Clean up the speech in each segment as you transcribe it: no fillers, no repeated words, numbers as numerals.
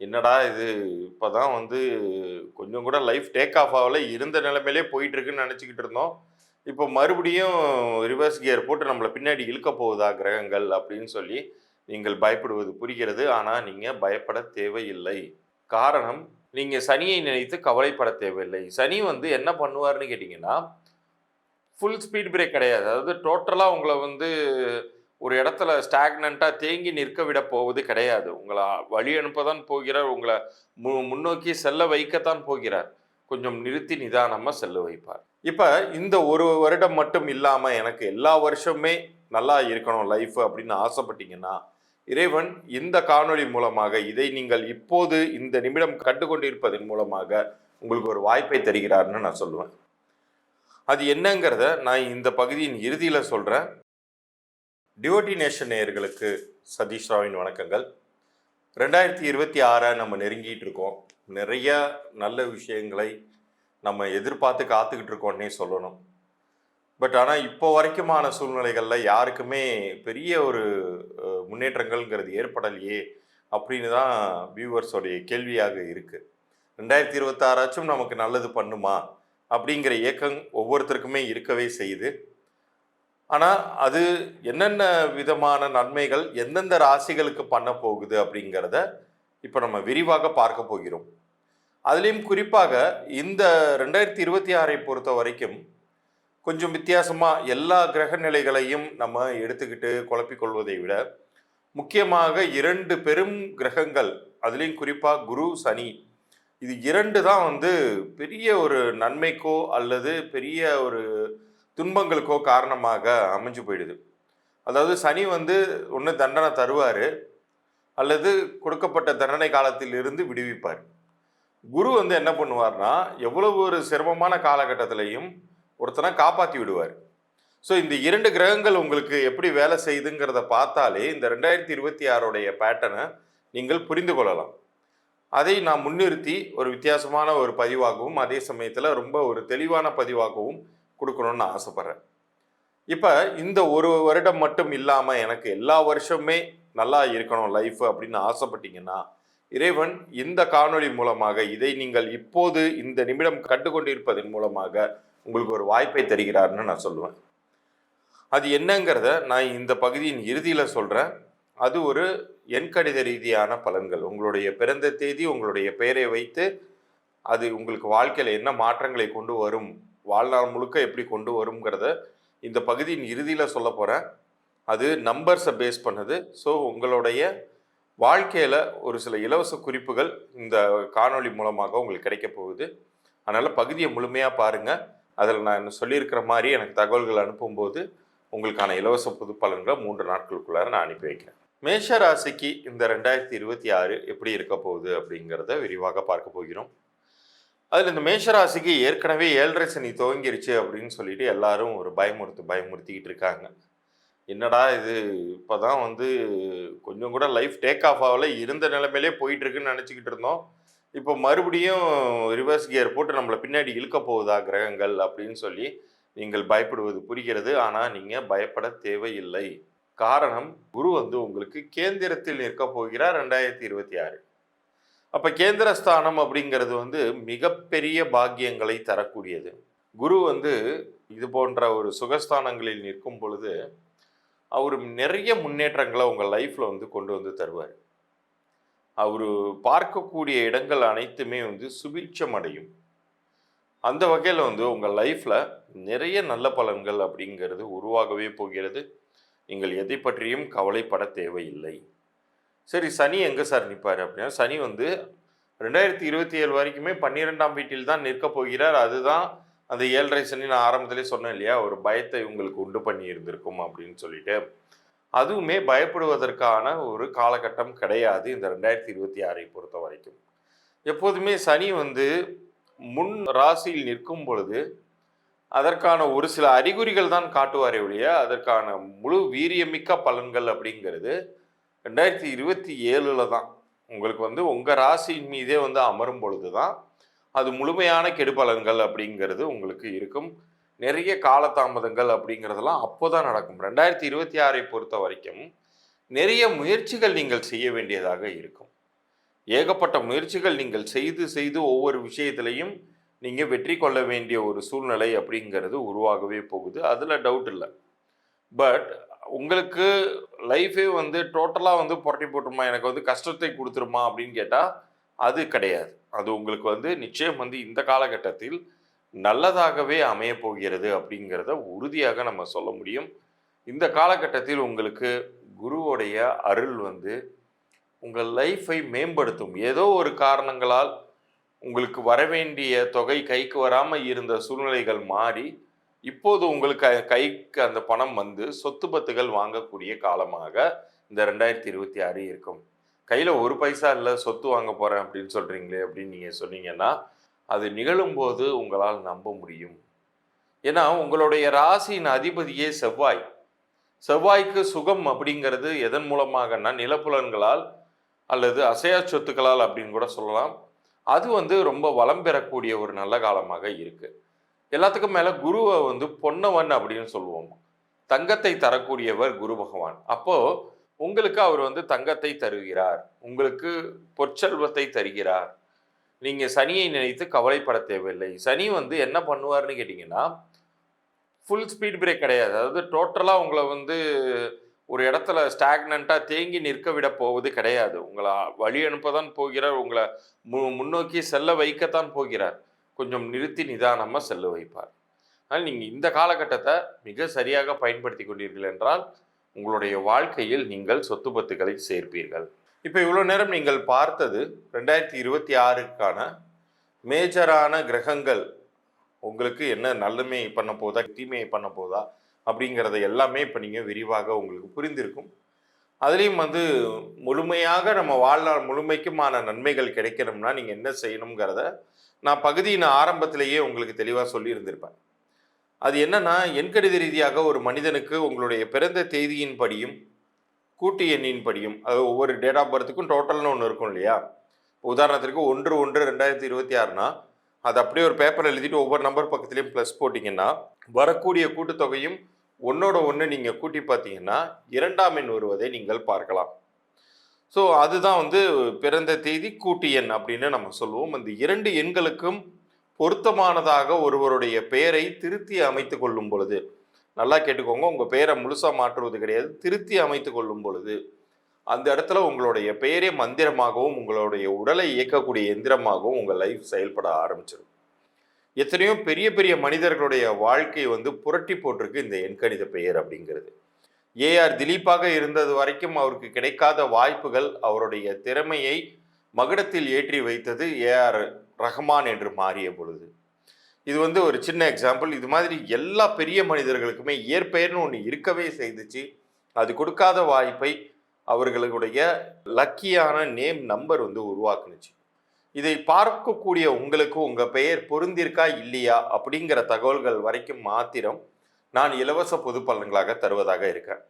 என்னடா இது இப்பதான் வந்து கொஞ்சம் கூட லைஃப் டேக் ஆஃப் ஆகல. இருந்த நிலைமையிலே போயிட்டு இருக்குன்னு நெனச்சுக்கிட்டு இருந்தோம். இப்போ மறுபடியும் ரிவர்ஸ் கியர் போட்டு நம்மள பின்னாடி இழுக்க போகுதா கிரகங்கள் அப்படின்னு சொல்லி நீங்கள் பயப்படுவது புரிகிறது. ஆனா நீங்க பயப்பட தேவையில்லை. காரணம், நீங்க சனியை நினைத்து கவலைப்பட தேவையில்லை. சனி வந்து என்ன பண்ணுவாருன்னு கேட்டீங்கன்னா, ஃபுல் ஸ்பீட் பிரேக் கிடையாது. அதாவது டோட்டலா உங்கள வந்து ஒரு இடத்துல ஸ்டாக்னன்ட்டா தேங்கி நிற்க விட போவது கிடையாது. உங்கள வழி அனுப்ப தான் போகிறார். உங்கள முன்னோக்கி செல்ல வைக்கத்தான் போகிறார். கொஞ்சம் நிறுத்தி நிதானமா செல்ல வைப்பார். இப்ப இந்த 1 வருடம் மட்டும் இல்லாம எனக்கு எல்லா வருஷமுமே நல்லா இருக்கணும் லைஃப் அப்படின்னு ஆசைப்பட்டீங்கன்னா, இறைவன் இந்த காணொளி மூலமாக இதை நீங்கள் இப்போது இந்த நிமிடம் கண்டுகொண்டிருப்பதன் மூலமாக உங்களுக்கு ஒரு வாய்ப்பை தருகிறார்ன்னு நான் சொல்லுவேன். அது என்னங்கிறத நான் இந்த பகுதியின் இறுதியில சொல்றேன். டிவோட்டி நேஷன் நேயர்களுக்கு சதீஷ் ராவின் வணக்கங்கள். 2026 நம்ம நெருங்கிட்டு இருக்கோம். நிறைய நல்ல விஷயங்களை நம்ம எதிர்பார்த்து காத்துக்கிட்டு இருக்கோம்னே சொல்லணும். பட் ஆனால் இப்போ வரைக்குமான சூழ்நிலைகளில் யாருக்குமே பெரிய ஒரு முன்னேற்றங்கள்ங்கிறது ஏற்படலையே அப்படின்னு தான் வியூவர்ஸோடைய கேள்வியாக இருக்கு. 2026 நமக்கு நல்லது பண்ணுமா அப்படிங்கிற ஏக்கம் ஒவ்வொருத்தருக்குமே இருக்கவே செய்யுது. ஆனால் அது என்னென்ன விதமான நன்மைகள் எந்தெந்த ராசிகளுக்கு பண்ண போகுது அப்படிங்கிறத இப்போ நம்ம விரிவாக பார்க்க போகிறோம். அதுலேயும் குறிப்பாக இந்த 2026 பொறுத்த வரைக்கும் கொஞ்சம் வித்தியாசமாக எல்லா கிரக நிலைகளையும் நம்ம எடுத்துக்கிட்டு குழப்பிக்கொள்வதை விட முக்கியமாக 2 பெரும் கிரகங்கள், அதுலேயும் குறிப்பாக குரு சனி, இது 2 தான் வந்து பெரிய ஒரு நன்மைக்கோ அல்லது பெரிய ஒரு துன்பங்களுக்கோ காரணமாக அமைஞ்சு போயிடுது. அதாவது சனி வந்து ஒன்று தண்டனை தருவார் அல்லது கொடுக்கப்பட்ட தண்டனை காலத்தில் இருந்து விடுவிப்பார். குரு வந்து என்ன பண்ணுவார்னா எவ்வளவு ஒரு சிரமமான காலகட்டத்திலையும் ஒருத்தனை காப்பாற்றி விடுவார். ஸோ இந்த 2 கிரகங்கள் உங்களுக்கு எப்படி வேலை செய்யுதுங்கிறத பார்த்தாலே இந்த 2026 பேட்டர்னை நீங்கள் புரிந்து கொள்ளலாம். அதை நான் முன்னிறுத்தி ஒரு வித்தியாசமான ஒரு பதிவாகவும் அதே சமயத்தில் ரொம்ப ஒரு தெளிவான பதிவாகவும் கொடுக்கணும்னு நான் ஆசைப்பட்றேன். இப்போ இந்த 1 வருடம் மட்டும் இல்லாமல் எனக்கு எல்லா வருஷமுமே நல்லா இருக்கணும் லைஃப் அப்படின்னு ஆசைப்பட்டீங்கன்னா, இறைவன் இந்த காணொளி மூலமாக இதை நீங்கள் இப்போது இந்த நிமிடம் கண்டுகொண்டிருப்பதன் மூலமாக உங்களுக்கு ஒரு வாய்ப்பை தருகிறார்னு நான் சொல்லுவேன். அது என்னங்கிறத நான் இந்த பகுதியின் இறுதியில் சொல்கிறேன். அது ஒரு எண்கணித ரீதியான பலன்கள். உங்களுடைய பிறந்த தேதி, உங்களுடைய பெயரை வைத்து அது உங்களுக்கு வாழ்க்கையில் என்ன மாற்றங்களை கொண்டு வரும், வாழ்நாள் முழுக்க எப்படி கொண்டு வருங்கிறத இந்த பகுதியின் இறுதியில் சொல்ல போகிறேன். அது நம்பர்ஸை பேஸ் பண்ணுது. ஸோ உங்களுடைய வாழ்க்கையில் ஒரு சில இலவச குறிப்புகள் இந்த காணொளி மூலமாக உங்களுக்கு கிடைக்க போகுது. அதனால் பகுதியை முழுமையாக பாருங்கள். அதில் நான் சொல்லியிருக்கிற மாதிரி எனக்கு தகவல்கள் அனுப்பும்போது உங்களுக்கான இலவச புது பலன்களை 3 நாட்களுக்குள்ளார நான் அனுப்பி வைக்கிறேன். மேஷ ராசிக்கு இந்த 2026 எப்படி இருக்க போகுது அப்படிங்கிறத விரிவாக பார்க்க போகிறோம். அதில் இந்த மேஷராசிக்கு ஏற்கனவே 7.5 சனி துவங்கிருச்சு அப்படின்னு சொல்லிட்டு எல்லாரும் ஒரு பயமுறுத்திக்கிட்டு இருக்காங்க. என்னடா இது இப்போதான் வந்து கொஞ்சம் கூட லைஃப் டேக் ஆஃப் ஆகல. இருந்த நிலைமையிலே போயிட்டு இருக்குன்னு நினச்சிக்கிட்டு இருந்தோம். இப்போ மறுபடியும் ரிவர்ஸ் கியர் போட்டு நம்மளை பின்னாடி இழுக்க போகுதா கிரகங்கள் அப்படின்னு சொல்லி நீங்கள் பயப்படுவது புரிகிறது. ஆனால் நீங்கள் பயப்பட தேவையில்லை. காரணம், குரு வந்து உங்களுக்கு கேந்திரத்தில் நிற்க போகிறார் 2026. அப்போ கேந்திரஸ்தானம் அப்படிங்கிறது வந்து மிகப்பெரிய பாக்கியங்களை தரக்கூடியது. குரு வந்து இது போன்ற ஒரு சுகஸ்தானங்களில் நிற்கும் பொழுது அவர் நிறைய முன்னேற்றங்களை உங்கள் லைஃப்பில் வந்து கொண்டு வந்து தருவார். அவர் பார்க்கக்கூடிய இடங்கள் அனைத்துமே வந்து சுபீட்சம் அடையும். அந்த வகையில் வந்து உங்கள் லைஃப்பில் நிறைய நல்ல பலன்கள் அப்படிங்கிறது உருவாகவே போகிறது. நீங்கள் எதை பற்றியும் கவலைப்பட தேவையில்லை. சரி, சனி எங்கே சார் நிற்பார் அப்படின்னா, சனி வந்து 2027 வரைக்குமே 12ஆம் வீட்டில் தான் நிற்க போகிறார். அதுதான் அந்த 7.5 சனி நான் ஆரம்பத்திலே சொன்னேன் இல்லையா, ஒரு பயத்தை உங்களுக்கு உண்டு பண்ணி இருந்திருக்கும் அப்படின்னு சொல்லிட்டு. அதுவுமே பயப்படுவதற்கான ஒரு காலகட்டம் கிடையாது இந்த 2026 பொறுத்த வரைக்கும். எப்போதுமே சனி வந்து முன் ராசியில் நிற்கும் பொழுது அதற்கான ஒரு சில அறிகுறிகள் தான் காட்டுவாரே ஒழிய அதற்கான முழு வீரியமிக்க பலன்கள் அப்படிங்கிறது 2027 தான் உங்களுக்கு வந்து உங்கள் ராசியின் மீதே வந்து அமரும் பொழுது தான் அது முழுமையான கெடுபலன்கள் அப்படிங்கிறது உங்களுக்கு இருக்கும். நிறைய காலதாமதங்கள் அப்படிங்கிறதெல்லாம் அப்போ தான் நடக்கும். 2026 பொறுத்த வரைக்கும் நிறைய முயற்சிகள் நீங்கள் செய்ய வேண்டியதாக இருக்கும். ஏகப்பட்ட முயற்சிகள் நீங்கள் செய்து செய்து ஒவ்வொரு விஷயத்திலையும் நீங்கள் வெற்றி கொள்ள வேண்டிய ஒரு சூழ்நிலை அப்படிங்கிறது உருவாகவே போகுது. அதில் டவுட் இல்லை. பட் உங்களுக்கு லைஃபே வந்து டோட்டலாக வந்து புரட்டி போட்டுருமா, எனக்கு வந்து கஷ்டத்தை கொடுத்துருமா அப்படின்னு கேட்டால் அது கிடையாது. அது உங்களுக்கு வந்து நிச்சயம் வந்து இந்த காலகட்டத்தில் நல்லதாகவே அமையப் போகிறது அப்படிங்கிறத உறுதியாக நம்ம சொல்ல முடியும். இந்த காலகட்டத்தில் உங்களுக்கு குருவோடைய அருள் வந்து உங்கள் லைஃப்பை மேம்படுத்தும். ஏதோ ஒரு காரணங்களால் உங்களுக்கு வரவேண்டிய தொகை கைக்கு வராமல் இருந்த சூழ்நிலைகள் மாறி இப்போது உங்களுக்கு கைக்கு அந்த பணம் வந்து சொத்து பத்துகள் வாங்கக்கூடிய காலமாக இந்த 2026 இருக்கும். கையில் ஒரு பைசா இல்லை, சொத்து வாங்க போகிறேன் அப்படின்னு சொல்கிறீங்களே அப்படின்னு நீங்கள் சொன்னீங்கன்னா அது நிகழும்போது உங்களால் நம்ப முடியும். ஏன்னா உங்களுடைய ராசியின் அதிபதியே செவ்வாய். செவ்வாய்க்கு சுகம் அப்படிங்கிறது எதன் மூலமாகனா நிலப்புலன்களால் அல்லது அசையா சொத்துக்களால் அப்படின்னு கூட சொல்லலாம். அது வந்து ரொம்ப வளம் பெறக்கூடிய ஒரு நல்ல காலமாக இருக்கு. எல்லாத்துக்கும் மேல குருவை வந்து பொன்னவன் அப்படின்னு சொல்லுவோம். தங்கத்தை தரக்கூடியவர் குரு பகவான். அப்போ உங்களுக்கு அவர் வந்து தங்கத்தை தருகிறார், உங்களுக்கு பொற்செல்வத்தை தருகிறார். நீங்க சனியை நினைத்து கவலைப்பட தேவையில்லை. சனி வந்து என்ன பண்ணுவார்னு கேட்டீங்கன்னா ஃபுல் ஸ்பீட் பிரேக் கிடையாது. அதாவது டோட்டலாக உங்களை வந்து ஒரு இடத்துல ஸ்டாக்னண்ட்டாக தேங்கி நிற்க விட போவது கிடையாது. உங்களை வழி அனுப்ப தான் போகிறார், உங்களை முன்னோக்கி செல்ல வைக்கத்தான் போகிறார். கொஞ்சம் நிறுத்தி நிதானமாக செல்ல வைப்பார். ஆனால் நீங்கள் இந்த காலகட்டத்தை மிக சரியாக பயன்படுத்தி கொண்டீர்கள் என்றால் உங்களுடைய வாழ்க்கையில் நீங்கள் சொத்து பத்துக்களை சேர்ப்பீர்கள். இப்போ இவ்வளோ நேரம் நீங்கள் பார்த்தது 2026க்கான மேஜரான கிரகங்கள் உங்களுக்கு என்ன நன்மை பண்ண போதா, தீமையை பண்ண போதா அப்படிங்கிறத எல்லாமே இப்போ நீங்கள் விரிவாக உங்களுக்கு புரிந்திருக்கும். அதுலேயும் வந்து முழுமையாக நம்ம வாழ்நாள் முழுமைக்குமான நன்மைகள் கிடைக்கணும்னா நீங்கள் என்ன செய்யணுங்கிறத நான் பகுதியின் ஆரம்பத்திலேயே உங்களுக்கு தெளிவாக சொல்லியிருந்திருப்பேன். அது என்னன்னா, எண்கணித ரீதியாக ஒரு மனிதனுக்கு உங்களுடைய பிறந்த தேதியின் படியும் கூட்டு எண்ணின் படியும், அது ஒவ்வொரு டேட் ஆஃப் பர்த்துக்கும் டோட்டல்னு ஒன்று இருக்கும் இல்லையா. உதாரணத்திற்கு 1/1/2026னா அது அப்படியே ஒரு பேப்பர் எழுதிட்டு ஒவ்வொரு நம்பர் பக்கத்துலேயும் ப்ளஸ் போட்டிங்கன்னா வரக்கூடிய கூட்டுத்தொகையும் ஒன்னோட ஒன்று நீங்கள் கூட்டி பார்த்தீங்கன்னா 2ஆம் எண் வருவதை நீங்கள் பார்க்கலாம். ஸோ அதுதான் வந்து பிறந்த தேதி கூட்டு எண் அப்படின்னு நம்ம சொல்லுவோம். அந்த 2 எண்களுக்கும் பொருத்தமானதாக ஒருவருடைய பெயரை திருத்தி அமைத்து கொள்ளும் பொழுது, நல்லா கேட்டுக்கோங்க, உங்கள் பெயரை முழுசாக மாற்றுவது கிடையாது, திருத்தி அமைத்து கொள்ளும் பொழுது அந்த இடத்துல உங்களுடைய பெயரே மந்திரமாகவும் உங்களுடைய உடலை இயக்கக்கூடிய எந்திரமாகவும் உங்கள் லைஃப் செயல்பட ஆரம்பிச்சிடும். எத்தனையோ பெரிய பெரிய மனிதர்களுடைய வாழ்க்கையை வந்து புரட்டி போட்டிருக்கு இந்த எண்கணித பெயர் அப்படிங்கிறது. ஏஆர் திலீப்பாக இருந்தது வரைக்கும் அவருக்கு கிடைக்காத வாய்ப்புகள் அவருடைய திறமையை மகுடத்தில் ஏற்றி வைத்தது ஏஆர் ரஹ்மான் என்று மாறிய பொழுது. இது வந்து ஒரு சின்ன எக்ஸாம்பிள். இது மாதிரி எல்லா பெரிய மனிதர்களுக்குமே இயற்பெயர்னு ஒன்று இருக்கவே செய்துச்சு. அது கொடுக்காத வாய்ப்பை அவர்களுடைய லக்கியான நேம் நம்பர் வந்து உருவாக்குனுச்சு. இதை பார்க்கக்கூடிய உங்களுக்கு உங்கள் பெயர் பொருந்திருக்கா இல்லையா அப்படிங்கிற தகவல்கள் வரைக்கும் மாத்திரம் நான் இலவச பொது பலன்களாக தருவதாக இருக்கேன்.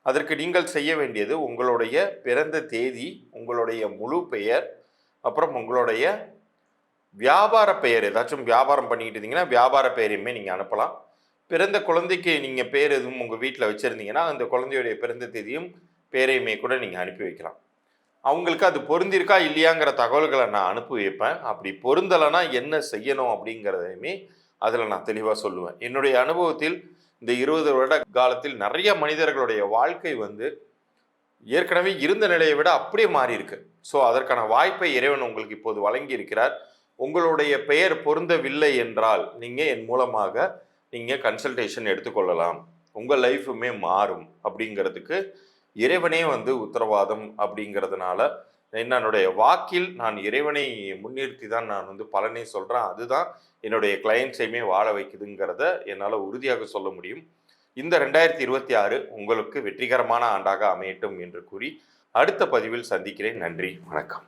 அதற்கு நீங்கள் செய்ய வேண்டியது உங்களுடைய பிறந்த தேதி, உங்களுடைய முழு பெயர், அப்புறம் உங்களுடைய வியாபார பெயர். ஏதாச்சும் வியாபாரம் பண்ணிக்கிட்டு இருந்தீங்கன்னா வியாபார பெயரையுமே நீங்கள் அனுப்பலாம். பிறந்த குழந்தைக்கு நீங்கள் பேர் எதுவும் உங்கள் வீட்டில் வச்சுருந்தீங்கன்னா அந்த குழந்தையுடைய பிறந்த தேதியும் பேரையுமே கூட நீங்கள் அனுப்பி வைக்கலாம். அவங்களுக்கு அது பொருந்திருக்கா இல்லையாங்கிற தகவல்களை நான் அனுப்பி வைப்பேன். அப்படி பொருந்தலைன்னா என்ன செய்யணும் அப்படிங்கிறதையுமே அதில் நான் தெளிவாக சொல்லுவேன். என்னுடைய அனுபவத்தில் இந்த 20 வருட காலத்தில் நிறைய மனிதர்களுடைய வாழ்க்கை வந்து ஏற்கனவே இருந்த நிலையை விட அப்படியே மாறி இருக்கு. ஸோ அதற்கான வாய்ப்பை இறைவன் உங்களுக்கு இப்போது வழங்கி இருக்கிறார். உங்களுடைய பெயர் பொருந்தவில்லை என்றால் நீங்கள் என் மூலமாக நீங்கள் கன்சல்டேஷன் எடுத்துக்கொள்ளலாம். உங்கள் லைஃபுமே மாறும் அப்படிங்கிறதுக்கு இறைவனே வந்து உத்தரவாதம். அப்படிங்கிறதுனால என்னுடைய வாக்கில் நான் இறைவனை முன்னிறுத்தி தான் நான் வந்து பலனை சொல்கிறேன். அதுதான் என்னுடைய கிளையண்ட்ஸையுமே வாழ வைக்குதுங்கிறத என்னால் உறுதியாக சொல்ல முடியும். இந்த 2026 உங்களுக்கு வெற்றிகரமான ஆண்டாக அமையட்டும் என்று கூறி அடுத்த பதிவில் சந்திக்கிறேன். நன்றி, வணக்கம்.